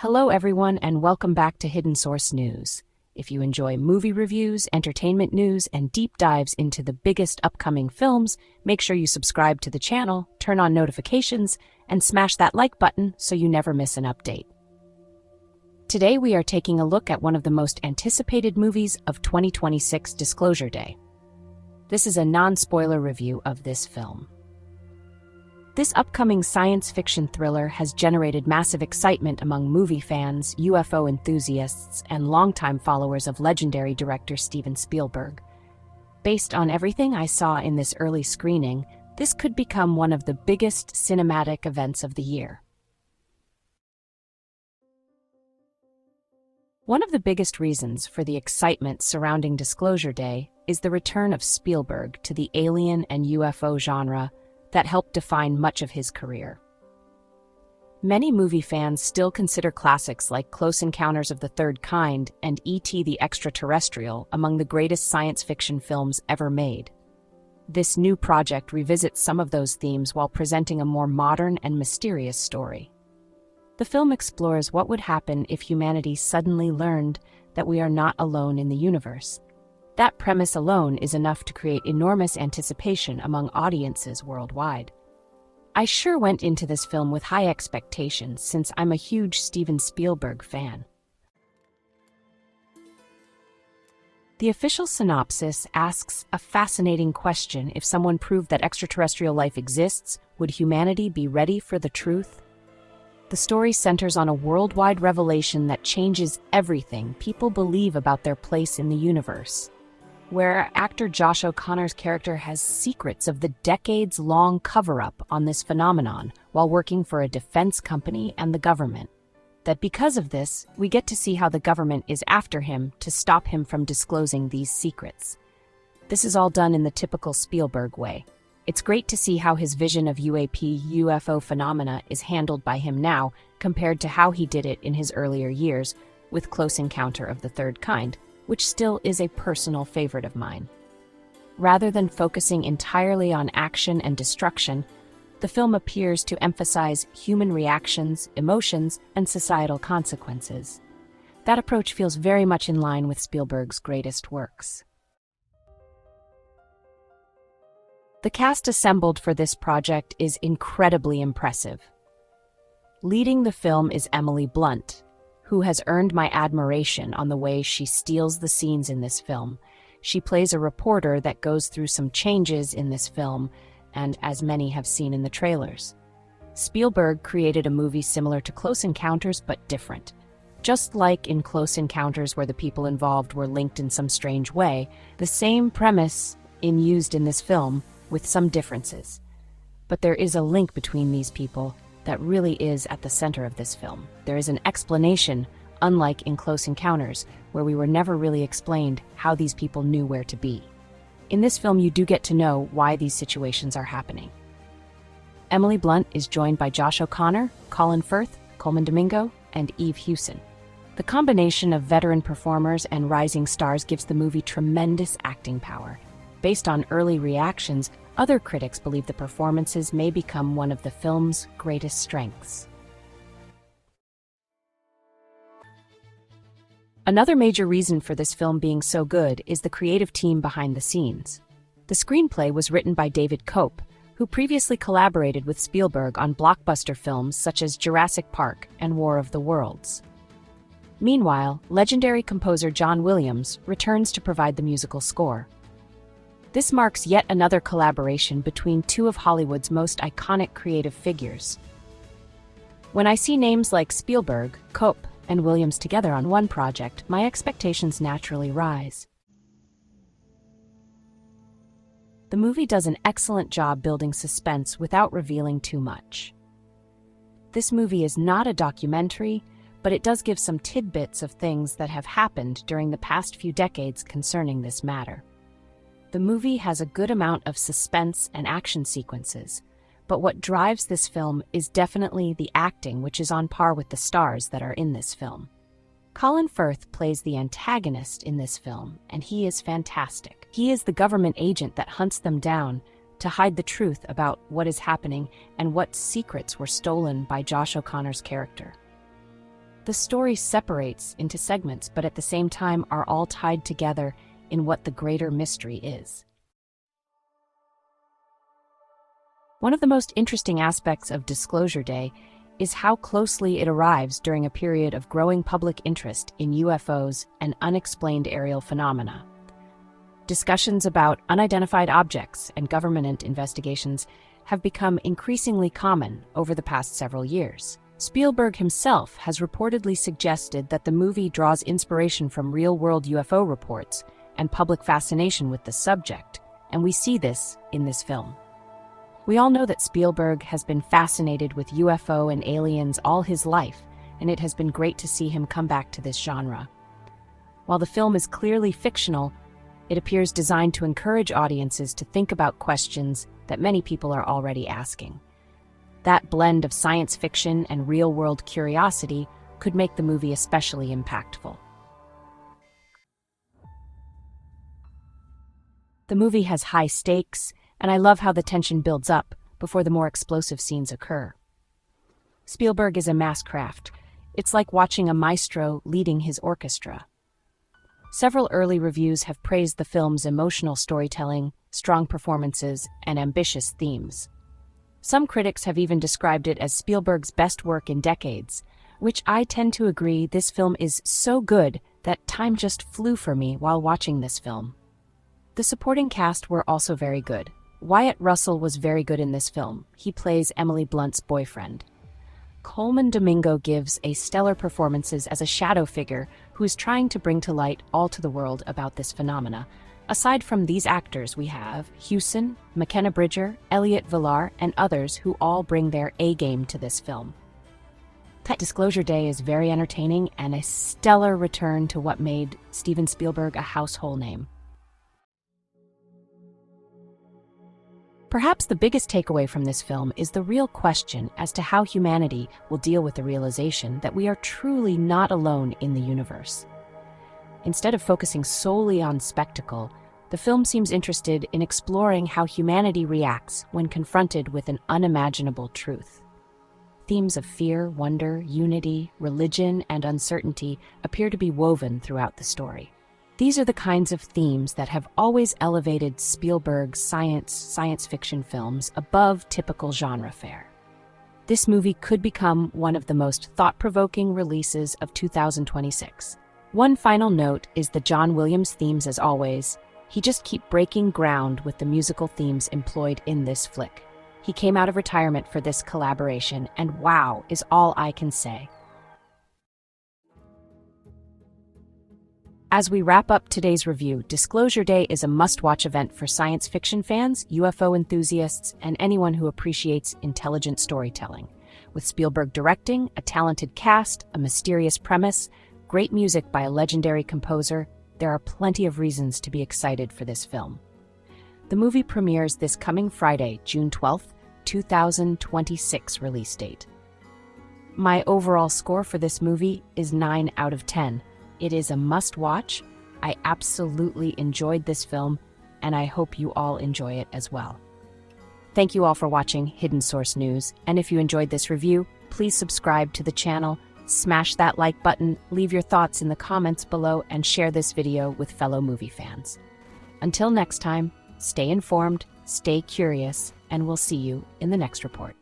Hello, everyone, and welcome back to Hidden Source News. If you enjoy movie reviews, entertainment news, and deep dives into the biggest upcoming films, make sure you subscribe to the channel, turn on notifications, and smash that like button so you never miss an update. Today, we are taking a look at one of the most anticipated movies of 2026, Disclosure Day. This is a non-spoiler review of this film. This upcoming science fiction thriller has generated massive excitement among movie fans, UFO enthusiasts, and longtime followers of legendary director Steven Spielberg. Based on everything I saw in this early screening, this could become one of the biggest cinematic events of the year. One of the biggest reasons for the excitement surrounding Disclosure Day is the return of Spielberg to the alien and UFO genre that helped define much of his career. Many movie fans still consider classics like Close Encounters of the Third Kind and E.T. the Extraterrestrial among the greatest science fiction films ever made. This new project revisits some of those themes while presenting a more modern and mysterious story. The film explores what would happen if humanity suddenly learned that we are not alone in the universe. That premise alone is enough to create enormous anticipation among audiences worldwide. I sure went into this film with high expectations since I'm a huge Steven Spielberg fan. The official synopsis asks a fascinating question: if someone proved that extraterrestrial life exists, would humanity be ready for the truth? The story centers on a worldwide revelation that changes everything people believe about their place in the universe, where actor Josh O'Connor's character has secrets of the decades-long cover-up on this phenomenon while working for a defense company and the government. That because of this, we get to see how the government is after him to stop him from disclosing these secrets. This is all done in the typical Spielberg way. It's great to see how his vision of UFO phenomena is handled by him now compared to how he did it in his earlier years with Close Encounter of the Third Kind, which still is a personal favorite of mine. Rather than focusing entirely on action and destruction, the film appears to emphasize human reactions, emotions, and societal consequences. That approach feels very much in line with Spielberg's greatest works. The cast assembled for this project is incredibly impressive. Leading the film is Emily Blunt, who has earned my admiration on the way she steals the scenes in this film. She plays a reporter that goes through some changes in this film, and as many have seen in the trailers. Spielberg created a movie similar to Close Encounters, but different. Just like in Close Encounters, where the people involved were linked in some strange way, the same premise is used in this film, with some differences. But there is a link between these people that really is at the center of this film. There is an explanation, unlike in Close Encounters, where we were never really explained how these people knew where to be. In this film, you do get to know why these situations are happening. Emily Blunt is joined by Josh O'Connor, Colin Firth, Coleman Domingo, and Eve Hewson. The combination of veteran performers and rising stars gives the movie tremendous acting power. Based on early reactions, other critics believe the performances may become one of the film's greatest strengths. Another major reason for this film being so good is the creative team behind the scenes. The screenplay was written by David Koepp, who previously collaborated with Spielberg on blockbuster films such as Jurassic Park and War of the Worlds. Meanwhile, legendary composer John Williams returns to provide the musical score. This marks yet another collaboration between two of Hollywood's most iconic creative figures. When I see names like Spielberg, Koepp, and Williams together on one project, my expectations naturally rise. The movie does an excellent job building suspense without revealing too much. This movie is not a documentary, but it does give some tidbits of things that have happened during the past few decades concerning this matter. The movie has a good amount of suspense and action sequences, but what drives this film is definitely the acting, which is on par with the stars that are in this film. Colin Firth plays the antagonist in this film, and he is fantastic. He is the government agent that hunts them down to hide the truth about what is happening and what secrets were stolen by Josh O'Connor's character. The story separates into segments, but at the same time are all tied together in what the greater mystery is. One of the most interesting aspects of Disclosure Day is how closely it arrives during a period of growing public interest in UFOs and unexplained aerial phenomena. Discussions about unidentified objects and government investigations have become increasingly common over the past several years. Spielberg himself has reportedly suggested that the movie draws inspiration from real-world UFO reports and public fascination with the subject, and we see this in this film. We all know that Spielberg has been fascinated with UFO and aliens all his life, and it has been great to see him come back to this genre. While the film is clearly fictional, it appears designed to encourage audiences to think about questions that many people are already asking. That blend of science fiction and real-world curiosity could make the movie especially impactful. The movie has high stakes, and I love how the tension builds up before the more explosive scenes occur. Spielberg is a mass craft. It's like watching a maestro leading his orchestra. Several early reviews have praised the film's emotional storytelling, strong performances, and ambitious themes. Some critics have even described it as Spielberg's best work in decades, which I tend to agree. This film is so good that time just flew for me while watching this film. The supporting cast were also very good. Wyatt Russell was very good in this film. He plays Emily Blunt's boyfriend. Coleman Domingo gives a stellar performance as a shadow figure who is trying to bring to light all to the world about this phenomena. Aside from these actors, we have Hewson, McKenna Bridger, Elliot Villar, and others who all bring their A-game to this film. Disclosure Day is very entertaining and a stellar return to what made Steven Spielberg a household name. Perhaps the biggest takeaway from this film is the real question as to how humanity will deal with the realization that we are truly not alone in the universe. Instead of focusing solely on spectacle, the film seems interested in exploring how humanity reacts when confronted with an unimaginable truth. Themes of fear, wonder, unity, religion, and uncertainty appear to be woven throughout the story. These are the kinds of themes that have always elevated Spielberg's science fiction films above typical genre fare. This movie could become one of the most thought-provoking releases of 2026. One final note is the John Williams themes. As always, he just keeps breaking ground with the musical themes employed in this flick. He came out of retirement for this collaboration, and wow is all I can say. As we wrap up today's review, Disclosure Day is a must-watch event for science fiction fans, UFO enthusiasts, and anyone who appreciates intelligent storytelling. With Spielberg directing, a talented cast, a mysterious premise, great music by a legendary composer, there are plenty of reasons to be excited for this film. The movie premieres this coming Friday, June 12th, 2026 release date. My overall score for this movie is 9 out of 10. It is a must-watch. I absolutely enjoyed this film, and I hope you all enjoy it as well. Thank you all for watching Hidden Source News, and if you enjoyed this review, please subscribe to the channel, smash that like button, leave your thoughts in the comments below, and share this video with fellow movie fans. Until next time, stay informed, stay curious, and we'll see you in the next report.